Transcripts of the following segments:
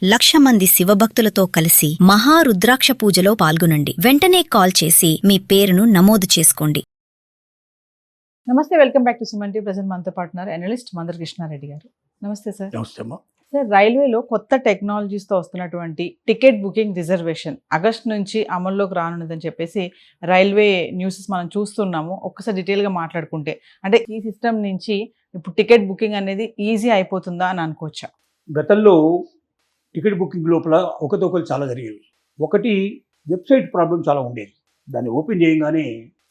1,00,000 మంది శివభక్తులతో కలిసి మహారుద్రాక్ష పూజలో పాల్గొనండి. వెంటనే కాల్ చేసి మీ పేరును నమోదు చేసుకోండి. నమస్తే, welcome back to Suman TV. Present మనతో పాటున్నారు అనలిస్ట్ మందర కృష్ణారెడ్డి గారు. నమస్తే సార్. నమస్తే అమ్మా. సార్, రైల్వేలో కొత్త టెక్నాలజీస్తో వస్తున్నటువంటి టికెట్ బుకింగ్ రిజర్వేషన్ ఆగస్ట్ నుంచి అమల్లోకి రానున్నదని చెప్పేసి రైల్వే న్యూసెస్ మనం చూస్తున్నాము. ఒక్కసారి డీటెయిల్గా మాట్లాడుకుంటే, అంటే ఈ సిస్టమ్ నుంచి ఇప్పుడు టికెట్ బుకింగ్ అనేది ఈజీ అయిపోతుందా అని అనుకోవచ్చా? గతంలో టికెట్ బుకింగ్ లోపల ఒకతొకలు చాలా జరిగేవి. ఒకటి, వెబ్సైట్ ప్రాబ్లం చాలా ఉండేది. దాన్ని ఓపెన్ చేయగానే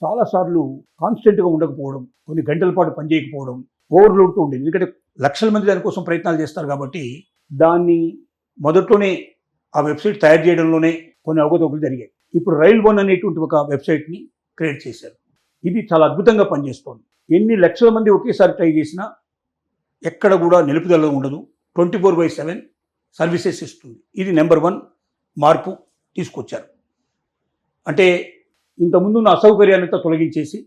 చాలాసార్లు కాన్స్టెంట్గా ఉండకపోవడం, కొన్ని గంటల పాటు పనిచేయకపోవడం, ఓవర్లోడ్తో ఉండేది. ఎందుకంటే లక్షల మంది దానికోసం ప్రయత్నాలు చేస్తారు కాబట్టి దాన్ని మొదట్లోనే ఆ వెబ్సైట్ తయారు చేయడంలోనే కొన్ని అవకతవకలు జరిగాయి. ఇప్పుడు రైల్ వన్ అనేటువంటి ఒక వెబ్సైట్ని క్రియేట్ చేశారు. ఇది చాలా అద్భుతంగా పనిచేస్తోంది. ఎన్ని లక్షల మంది ఒకేసారి ట్రై చేసినా ఎక్కడ కూడా నిలుపుదల ఉండదు. 24/7 సర్వీసెస్ ఇస్తుంది. ఇది నెంబర్ 1 మార్పు తీసుకొచ్చారు. అంటే ఇంతకుముందు ఉన్న అసౌకర్యాన్నంతా తొలగించేసి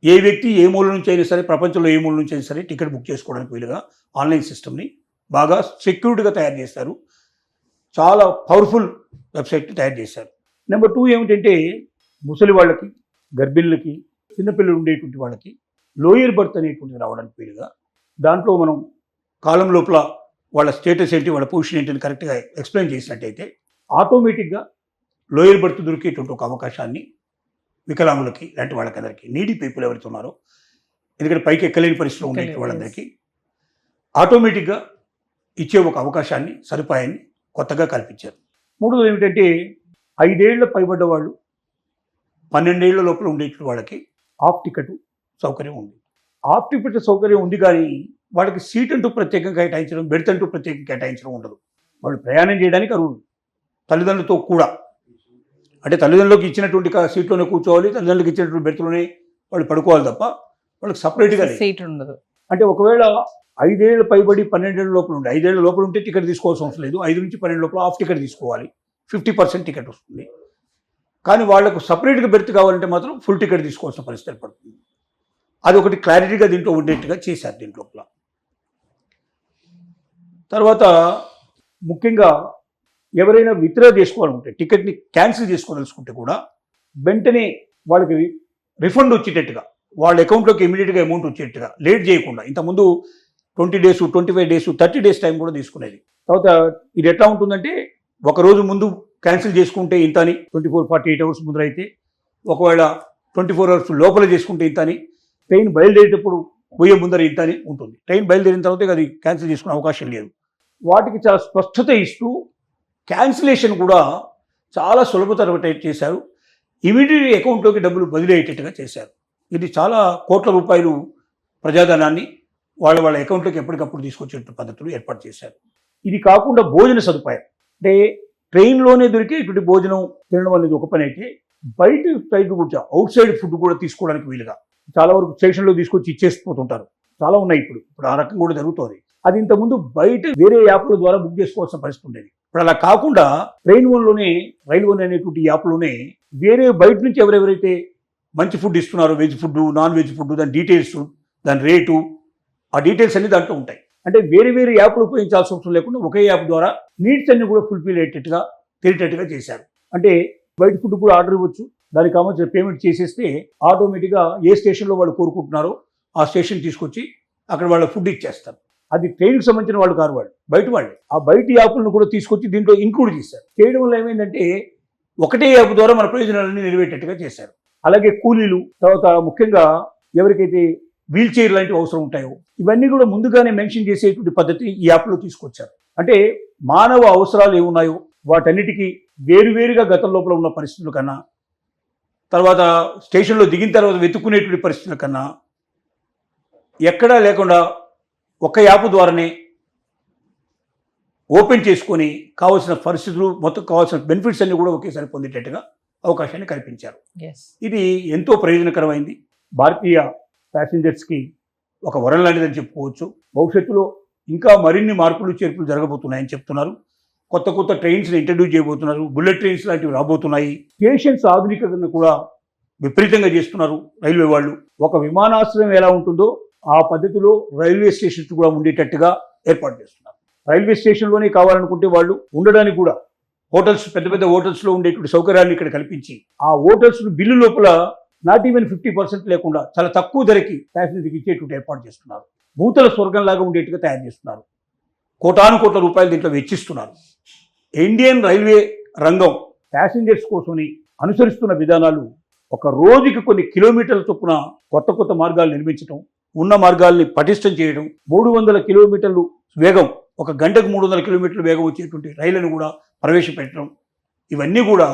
ఏ వ్యక్తి ఏ మూల నుంచి అయినా సరే, ప్రపంచంలో ఏ మూల నుంచి అయినా సరే టికెట్ బుక్ చేసుకోవడానికి వీలుగా ఆన్లైన్ సిస్టమ్ని బాగా సెక్యూర్డ్గా తయారు చేస్తారు. చాలా పవర్ఫుల్ వెబ్సైట్ని తయారు చేశారు. నెంబర్ 2 ఏమిటంటే, ముసలి వాళ్ళకి, గర్భిణులకి, చిన్నపిల్లలు ఉండేటువంటి వాళ్ళకి లోయర్ బర్త్ అనేటువంటిది రావడానికి వీలుగా దాంట్లో మనం కాలం లోపల వాళ్ళ స్టేటస్ ఏంటి, వాళ్ళ పొజిషన్ ఏంటి అని కరెక్ట్గా ఎక్స్ప్లెయిన్ చేసినట్టయితే ఆటోమేటిక్గా లోయర్ బర్త్ దొరికేటువంటి ఒక అవకాశాన్ని వికలాంగులకి, ఇలాంటి వాళ్ళకందరికీ, నీడీ పీపుల్ ఎవరైతే ఉన్నారో, ఎందుకంటే పైకి ఎక్కలేని పరిస్థితిలో ఉండే వాళ్ళందరికీ ఆటోమేటిక్గా ఇచ్చే ఒక అవకాశాన్ని, సదుపాయాన్ని కొత్తగా కల్పించారు. మూడోది ఏమిటంటే, 5 ఏళ్ల పైబడ్డ వాళ్ళు, 12 ఏళ్ల లోపల ఉండేటువంటి వాళ్ళకి ఆఫ్ టికెట్ సౌకర్యం ఉంది. ఆఫ్ టికెట్ సౌకర్యం ఉంది, కానీ వాళ్ళకి సీట్ అంటూ ప్రత్యేకంగా కేటాయించడం, బెర్త్ అంటూ ప్రత్యేకంగా కేటాయించడం ఉండదు. వాళ్ళు ప్రయాణం చేయడానికి అరువులు, తల్లిదండ్రులతో కూడా. అంటే తల్లిదండ్రులకు ఇచ్చినటువంటి సీట్లోనే కూర్చోవాలి, తల్లిదండ్రులకు ఇచ్చినటువంటి బెర్త్లోనే వాళ్ళు పడుకోవాలి తప్ప వాళ్ళకి సపరేట్గా సీట్ ఉండదు. అంటే ఒకవేళ 5 ఏళ్ళు పైబడి 12 ఏళ్ళ లోపల ఉండే, 5 ఏళ్ళ లోపల ఉంటే టికెట్ తీసుకోవాల్సిన అవసరం లేదు. 5 నుంచి 12 లోపల ఆఫ్ టికెట్ తీసుకోవాలి. 50% టికెట్ వస్తుంది. కానీ వాళ్లకు సపరేట్గా బెర్త్ కావాలంటే మాత్రం ఫుల్ టికెట్ తీసుకోవాల్సిన పరిస్థితి పడుతుంది. అది ఒకటి క్లారిటీగా దీంట్లో ఉండేట్టుగా చేశారు దీంట్లోపల. తర్వాత ముఖ్యంగా ఎవరైనా విత్డ్రా చేసుకోవాలనుకుంటే, టికెట్ని క్యాన్సిల్ చేసుకోదలుచుకుంటే కూడా వెంటనే వాళ్ళకి రిఫండ్ వచ్చేటట్టుగా, వాళ్ళ అకౌంట్లోకి ఇమీడియట్గా అమౌంట్ వచ్చేట్టుగా, లేట్ చేయకుండా. ఇంతకుముందు 20 days, 25 days, 30 days టైం కూడా తీసుకునేది. తర్వాత ఇది ఎట్లా ఉంటుందంటే, ఒకరోజు ముందు క్యాన్సిల్ చేసుకుంటే ఇంత అని, 24-48 hours ముందర అయితే, ఒకవేళ 24 hours లోపల చేసుకుంటే ఇంత అని, ట్రైన్ బయలుదేరేటప్పుడు పోయే ముందర ఇంత అని ఉంటుంది. ట్రైన్ బయలుదేరిన తర్వాత అది క్యాన్సిల్ చేసుకునే అవకాశం లేదు. వాటికి చాలా స్పష్టత ఇస్తూ క్యాన్సిలేషన్ కూడా చాలా సులభతరం చేశారు. ఇమీడియట్ అకౌంట్లోకి డబ్బులు బదిలీ అయ్యేటట్టుగా చేశారు. ఇది చాలా కోట్ల రూపాయలు ప్రజాధనాన్ని వాళ్ళ అకౌంట్లోకి ఎప్పటికప్పుడు తీసుకొచ్చే పద్ధతులు ఏర్పాటు చేశారు. ఇది కాకుండా భోజన సదుపాయం, అంటే ట్రైన్లోనే దొరికే ఇటువంటి భోజనం తినడం అనేది ఒక పని అయితే, బయట సైడ్ కూడా అవుట్ సైడ్ ఫుడ్ కూడా తీసుకోవడానికి వీలుగా చాలా వరకు స్టేషన్లో తీసుకొచ్చి ఇచ్చేసిపోతుంటారు. చాలా ఉన్నాయి ఇప్పుడు ఆ రకం కూడా జరుగుతుంది. అది ఇంతకుముందు బయట వేరే యాప్ల ద్వారా బుక్ చేసుకోవాల్సిన పరిస్థితి ఉండేది. ఇప్పుడు అలా కాకుండా రైల్ వన్ అనేటువంటి యాప్లోనే వేరే బయట నుంచి ఎవరెవరైతే మంచి ఫుడ్ ఇస్తున్నారో, veg food, non veg food, దాని డీటెయిల్స్, దాని రేటు, ఆ డీటెయిల్స్ అన్ని దాంట్లో ఉంటాయి. అంటే వేరే వేరే యాప్లు ఉపయోగించాల్సిన అవసరం లేకుండా ఒకే యాప్ ద్వారా నీడ్స్ అన్ని కూడా ఫుల్ఫిల్ అయ్యేటట్టుగా, తెలియటట్టుగా చేశారు. అంటే బయట ఫుడ్ కూడా ఆర్డర్ ఇవ్వచ్చు, దానికి కావాల్సిన పేమెంట్ చేసేస్తే ఆటోమేటిక్గా ఏ స్టేషన్లో వాళ్ళు కోరుకుంటున్నారో ఆ స్టేషన్ తీసుకొచ్చి అక్కడ వాళ్ళ ఫుడ్ ఇచ్చేస్తారు. అది ట్రైన్కి సంబంధించిన వాళ్ళు కారు, వాళ్ళు బయట వాళ్ళే. ఆ బయట యాప్లను కూడా తీసుకొచ్చి దీంట్లో ఇంక్లూడ్ చేశారు. చేయడం వల్ల ఏమైందంటే, ఒకటే యాప్ ద్వారా మన ప్రయోజనాలన్నీ నెరవేరేటట్టుగా చేశారు. అలాగే కూలీలు, తర్వాత ముఖ్యంగా ఎవరికైతే వీల్ చైర్ లాంటివి అవసరం ఉంటాయో, ఇవన్నీ కూడా ముందుగానే మెన్షన్ చేసేటువంటి పద్ధతి ఈ యాప్లో తీసుకొచ్చారు. అంటే మానవ అవసరాలు ఏమున్నాయో వాటన్నిటికీ వేరువేరుగా గతం లోపల ఉన్న పరిస్థితుల కన్నా, తర్వాత స్టేషన్లో దిగిన తర్వాత వెతుక్కునేటువంటి పరిస్థితుల కన్నా ఎక్కడా లేకుండా ఒక యాప్ ద్వారానే ఓపెన్ చేసుకొని కావాల్సిన పరిస్థితులు, మొత్తం కావాల్సిన బెనిఫిట్స్ అన్ని కూడా ఒకేసారి పొందేటట్టుగా అవకాశాన్ని కల్పించారు. ఇది ఎంతో ప్రయోజనకరమైంది. భారతీయ ప్యాసింజర్స్కి ఒక వరం లాంటిదని చెప్పుకోవచ్చు. భవిష్యత్తులో ఇంకా మరిన్ని మార్పులు చేర్పులు జరగబోతున్నాయని చెప్తున్నారు. కొత్త కొత్త ట్రైన్స్ని ఇంట్రడ్యూస్ చేయబోతున్నారు. బుల్లెట్ ట్రైన్స్ లాంటివి రాబోతున్నాయి. స్టేషన్స్ ఆధునికతను కూడా విపరీతంగా చేస్తున్నారు రైల్వే వాళ్ళు. ఒక విమానాశ్రయం ఎలా ఉంటుందో ఆ పద్ధతిలో రైల్వే స్టేషన్స్ కూడా ఉండేటట్టుగా ఏర్పాటు చేస్తున్నారు. రైల్వే స్టేషన్లోనే కావాలనుకుంటే వాళ్ళు ఉండడానికి కూడా హోటల్స్, పెద్ద పెద్ద హోటల్స్లో ఉండేటువంటి సౌకర్యాలను ఇక్కడ కల్పించి ఆ హోటల్స్ బిల్లు లోపల నాట్ ఈవెన్ 50% లేకుండా చాలా తక్కువ ధరకి ప్యాసింజర్కి ఇచ్చేటువంటి ఏర్పాటు చేస్తున్నారు. భూతల స్వర్గంలాగా ఉండేట్టుగా తయారు చేస్తున్నారు. కోటాను కోట్ల రూపాయలు దీంట్లో వెచ్చిస్తున్నారు. ఇండియన్ రైల్వే రంగం ప్యాసింజర్స్ కోసమని అనుసరిస్తున్న విధానాలు ఒక రోజుకి కొన్ని కిలోమీటర్ల చొప్పున కొత్త కొత్త మార్గాలు నిర్మించడం, ఉన్న మార్గాల్ని పటిష్టం చేయడం, 300 కిలోమీటర్లు వేగం, ఒక గంటకు 300 కిలోమీటర్ల వేగం వచ్చేటువంటి రైళ్లను కూడా ప్రవేశపెట్టడం, ఇవన్నీ కూడా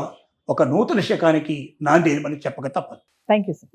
ఒక నూతన శకానికి నాంది అని చెప్పక తప్పదు. Thank you sir.